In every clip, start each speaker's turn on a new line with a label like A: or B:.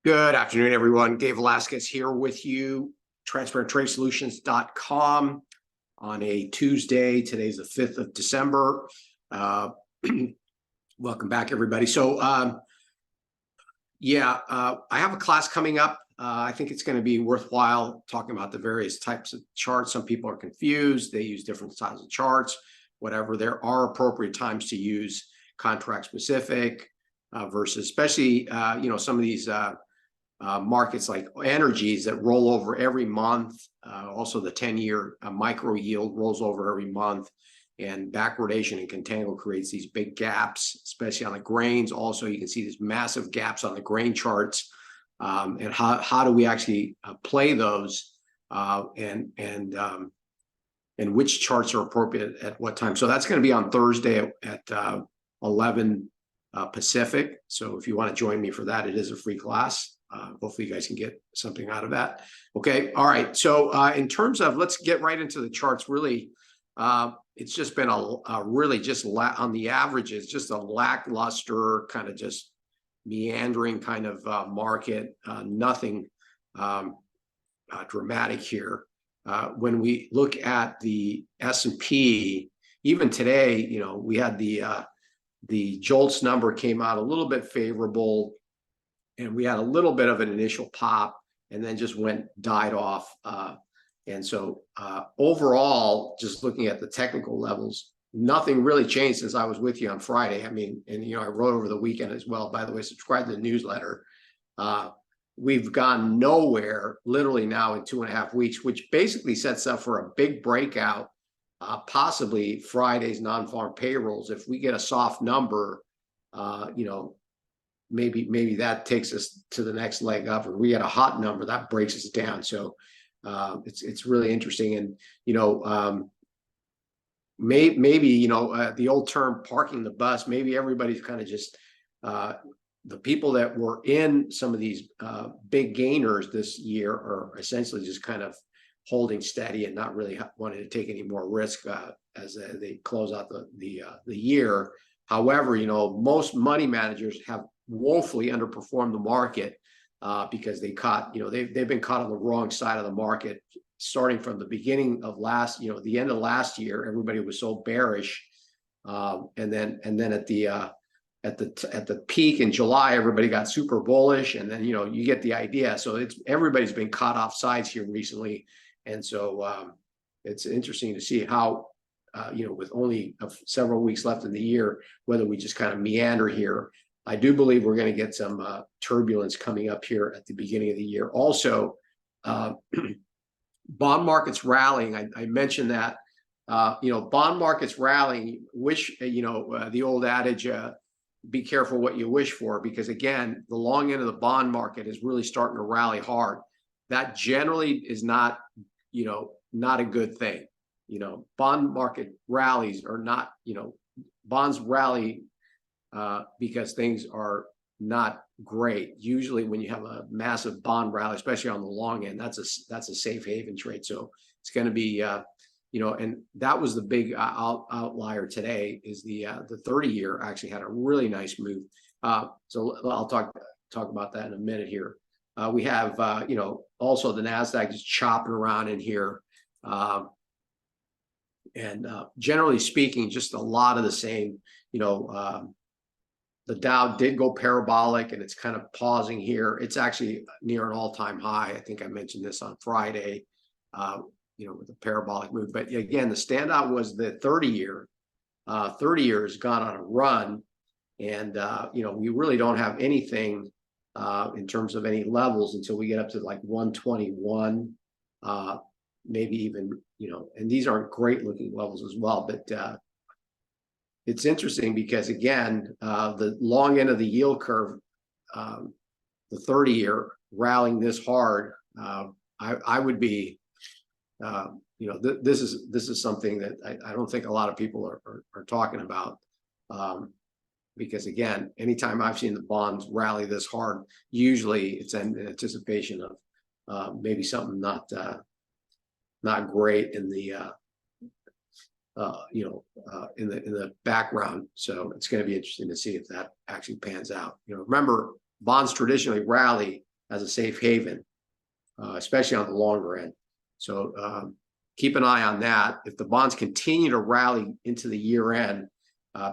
A: Good afternoon, everyone. Gabe Velazquez here with you, transparenttradesolutions.com on a Tuesday. Today's the 5th of December. Welcome back, everybody. I have a class coming up. I think it's going to be worthwhile talking about the various types of charts. Some people are confused. They use different styles of charts, whatever. There are appropriate times to use contract specific versus especially, some of these markets like energies that roll over every month. Also, the 10-year micro yield rolls over every month, and backwardation and contango creates these big gaps, especially on the grains. Also, you can see these massive gaps on the grain charts, and how do we actually play those, and which charts are appropriate at what time. So that's going to be on Thursday at 11 Pacific. So if you want to join me for that, it is a free class. Hopefully you guys can get something out of that. Okay. All right. So in terms of, let's get right into the charts. Really, it's just been a really just on the averages, just a lackluster kind of just meandering kind of market. Nothing dramatic here. When we look at the S&P, even today, we had the JOLTS number came out a little bit favorable, and we had a little bit of an initial pop and then just died off. And so overall, just looking at the technical levels, nothing really changed since I was with you on Friday. I mean, and I wrote over the weekend as well. By the way, subscribe to the newsletter. We've gone nowhere literally now in 2.5 weeks, which basically sets up for a big breakout, possibly Friday's non-farm payrolls. If we get a soft number, maybe that takes us to the next leg up, or we get a hot number that breaks us down. So it's really interesting. And maybe the old term parking the bus, maybe everybody's kind of just the people that were in some of these big gainers this year are essentially just kind of holding steady and not really wanting to take any more risk as they close out the year. However, most money managers have woefully underperformed the market because they've been caught on the wrong side of the market, starting from the beginning of the end of last year. Everybody was so bearish, and then at the peak in July, everybody got super bullish, and then you get the idea. So everybody's been caught off sides here recently, and so it's interesting to see how with only several weeks left in the year, whether we just kind of meander here. I do believe we're going to get some turbulence coming up here at the beginning of the year. Also, bond markets rallying. I mentioned that, bond markets rallying, the old adage, be careful what you wish for, because again, the long end of the bond market is really starting to rally hard. That generally is not a good thing. Bond market rallies are not, bonds rally because things are not great. Usually when you have a massive bond rally, especially on the long end, that's a safe haven trade. So it's going to be, and that was the big outlier today, is the 30-year actually had a really nice move. So I'll talk about that in a minute here. We have, also the NASDAQ just chopping around in here. And generally speaking, just a lot of the same. The Dow did go parabolic, and it's kind of pausing here. It's actually near an all-time high. I think I mentioned this on Friday, with a parabolic move. But again, the standout was the 30-year. 30-year has gone on a run, and we really don't have anything in terms of any levels until we get up to like 121, maybe even, and these aren't great looking levels as well. But it's interesting because, again, the long end of the yield curve, the 30-year rallying this hard, I would be, this is something that I don't think a lot of people are talking about, because again, anytime I've seen the bonds rally this hard, usually it's in anticipation of maybe something not great in the in the background. So it's going to be interesting to see if that actually pans out. Remember, bonds traditionally rally as a safe haven, especially on the longer end. So keep an eye on that. If the bonds continue to rally into the year end,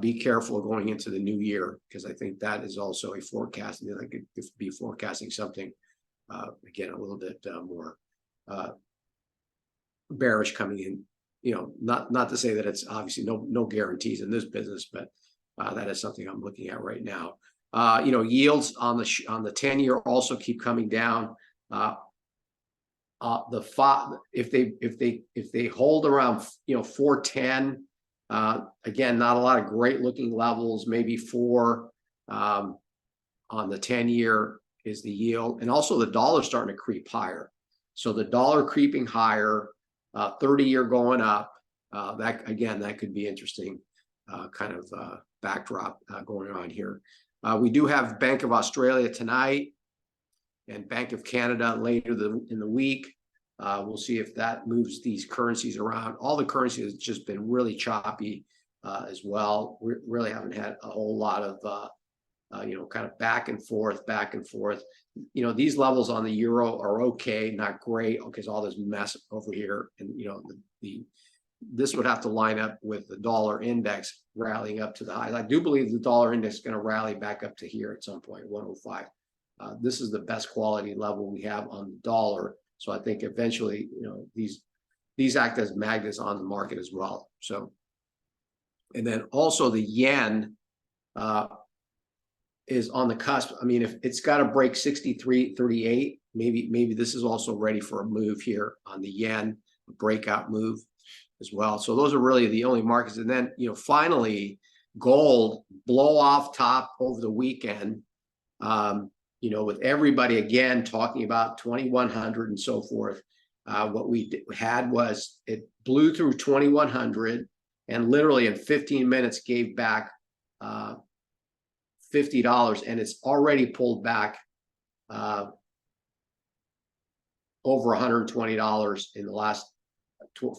A: be careful going into the new year, because I think that is also a forecast. I could be forecasting something again a little bit more bearish coming in. Not to say that it's obviously no guarantees in this business, but that is something I'm looking at right now. Yields on the 10-year also keep coming down. If they hold around 410, again, not a lot of great looking levels. Maybe 4 on the 10-year is the yield, and also the dollar starting to creep higher. So the dollar creeping higher, 30-year going up. That could be interesting kind of backdrop going on here. We do have Bank of Australia tonight and Bank of Canada later in the week. We'll see if that moves these currencies around. All the currencies has just been really choppy as well. We really haven't had a whole lot of kind of back and forth. These levels on the euro are okay, not great, because all this mess over here, and this would have to line up with the dollar index rallying up to the highs. I do believe the dollar index is going to rally back up to here at some point, 105. This is the best quality level we have on the dollar. So I think eventually, these act as magnets on the market as well. So, and then also the yen is on the cusp. I mean, if it's got to break 63.38, maybe this is also ready for a move here on the yen, a breakout move as well. So those are really the only markets. And then, finally, gold blow off top over the weekend. With everybody again talking about 2100 and so forth. What we had was it blew through 2100 and literally in 15 minutes gave back $50, and it's already pulled back over $120 in the last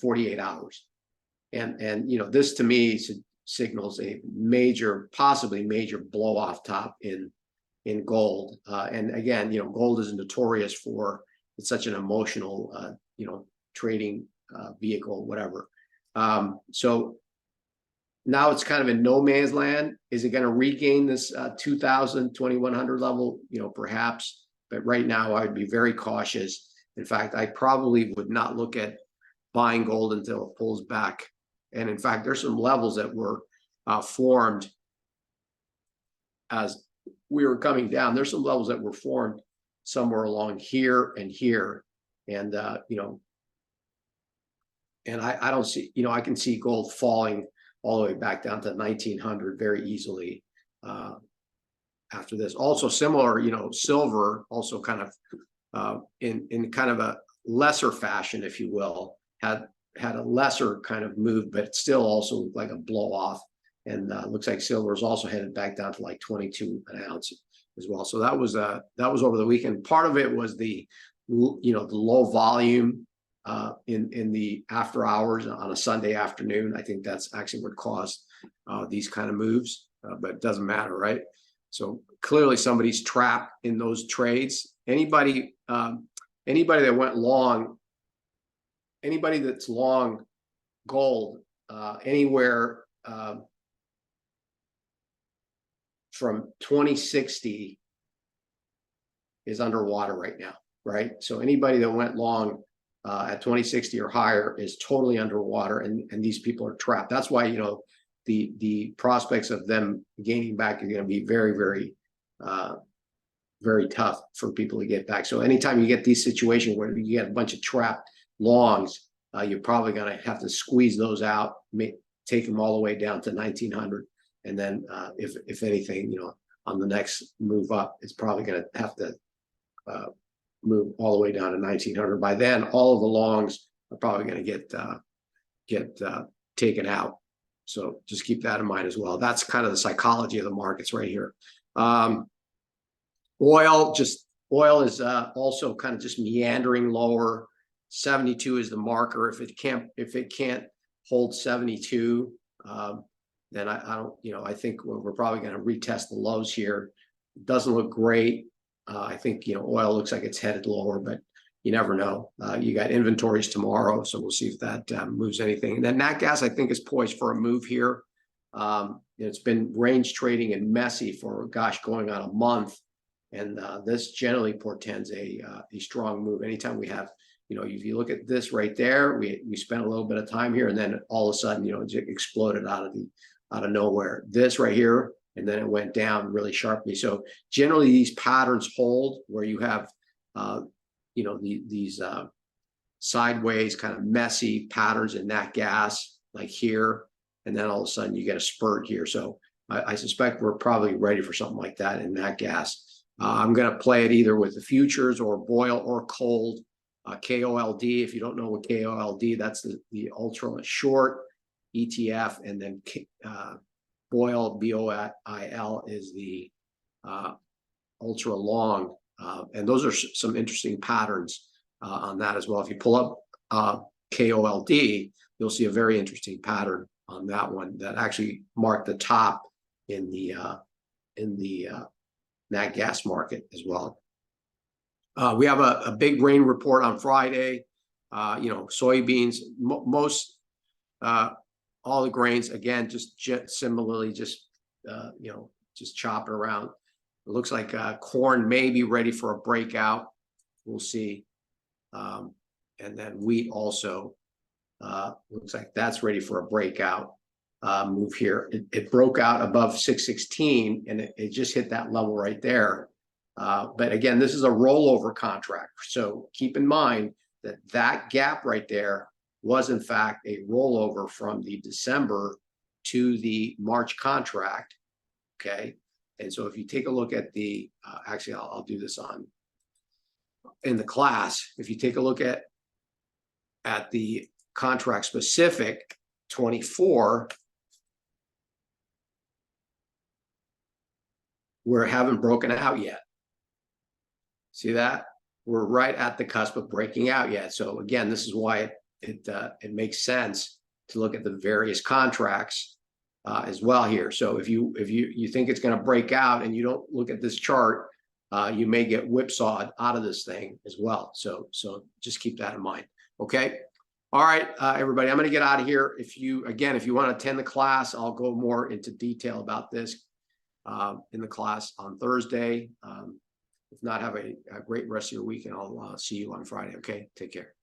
A: 48 hours. And this to me signals a possibly major blow off top in gold. And again, gold is notorious for it's such an emotional, trading vehicle, whatever. So now it's kind of in no man's land. Is it going to regain this 2000, 2100 level? Perhaps, but right now I would be very cautious. In fact, I probably would not look at buying gold until it pulls back. And in fact, there's some levels that were formed as we were coming down. There's some levels that were formed somewhere along here and here. And, and I don't see, I can see gold falling all the way back down to 1900 very easily after this. Also similar, silver also kind of in kind of a lesser fashion, if you will, had a lesser kind of move, but still also like a blow off. And looks like silver is also headed back down to like 22 an ounce as well. So that was over the weekend. Part of it was the low volume in the after hours on a Sunday afternoon. I think that's actually what caused these kind of moves, but it doesn't matter, right? So clearly somebody's trapped in those trades. Anybody that went long, anybody that's long gold anywhere from 2060 is underwater right now, right? So anybody that went long at 2060 or higher is totally underwater, and these people are trapped. That's why the prospects of them gaining back are going to be very, very, very tough for people to get back. So anytime you get these situations where you get a bunch of trapped longs, you're probably going to have to squeeze those out, take them all the way down to 1900. And then if anything, on the next move up, it's probably going to have to move all the way down to 1900. By then, all of the longs are probably going to get taken out. So just keep that in mind as well. That's kind of the psychology of the markets right here. Oil is also kind of just meandering lower. 72 is the marker. If it can't hold 72, then I don't, I think we're probably going to retest the lows here. It doesn't look great. I think, oil looks like it's headed lower, but you never know. You got inventories tomorrow, so we'll see if that moves anything. And then nat gas, I think, is poised for a move here. It's been range trading and messy for, gosh, going on a month. And this generally portends a strong move. Anytime we have, if you look at this right there, we spent a little bit of time here, and then all of a sudden, it exploded out of nowhere. This right here, and then it went down really sharply. So generally, these patterns hold where you have, these sideways kind of messy patterns in nat gas, like here, and then all of a sudden you get a spurt here. So I suspect we're probably ready for something like that in nat gas. I'm going to play it either with the futures or boil or cold. KOLD, if you don't know what KOLD, that's the ultra short ETF, and then boil, BOIL, is the ultra long. And those are some interesting patterns on that as well. If you pull up KOLD, you'll see a very interesting pattern on that one that actually marked the top in the nat gas market as well. We have a big grain report on Friday. Soybeans, most all the grains, again, just similarly, just chopping around. It looks like corn may be ready for a breakout. We'll see. And then wheat also looks like that's ready for a breakout move here. It broke out above 616, and it just hit that level right there. But again, this is a rollover contract. So keep in mind that gap right there was in fact a rollover from the December to the March contract. Okay. And so if you take a look at the, actually, I'll do this in the class. If you take a look at the contract specific 24, we haven't broken out yet. See that? We're right at the cusp of breaking out yet. So again, this is why it makes sense to look at the various contracts as well here. So if you think it's going to break out and you don't look at this chart, you may get whipsawed out of this thing as well. So just keep that in mind. Okay. All right, everybody, I'm going to get out of here. If you want to attend the class, I'll go more into detail about this in the class on Thursday. If not, have a great rest of your week, and I'll see you on Friday. Okay, take care.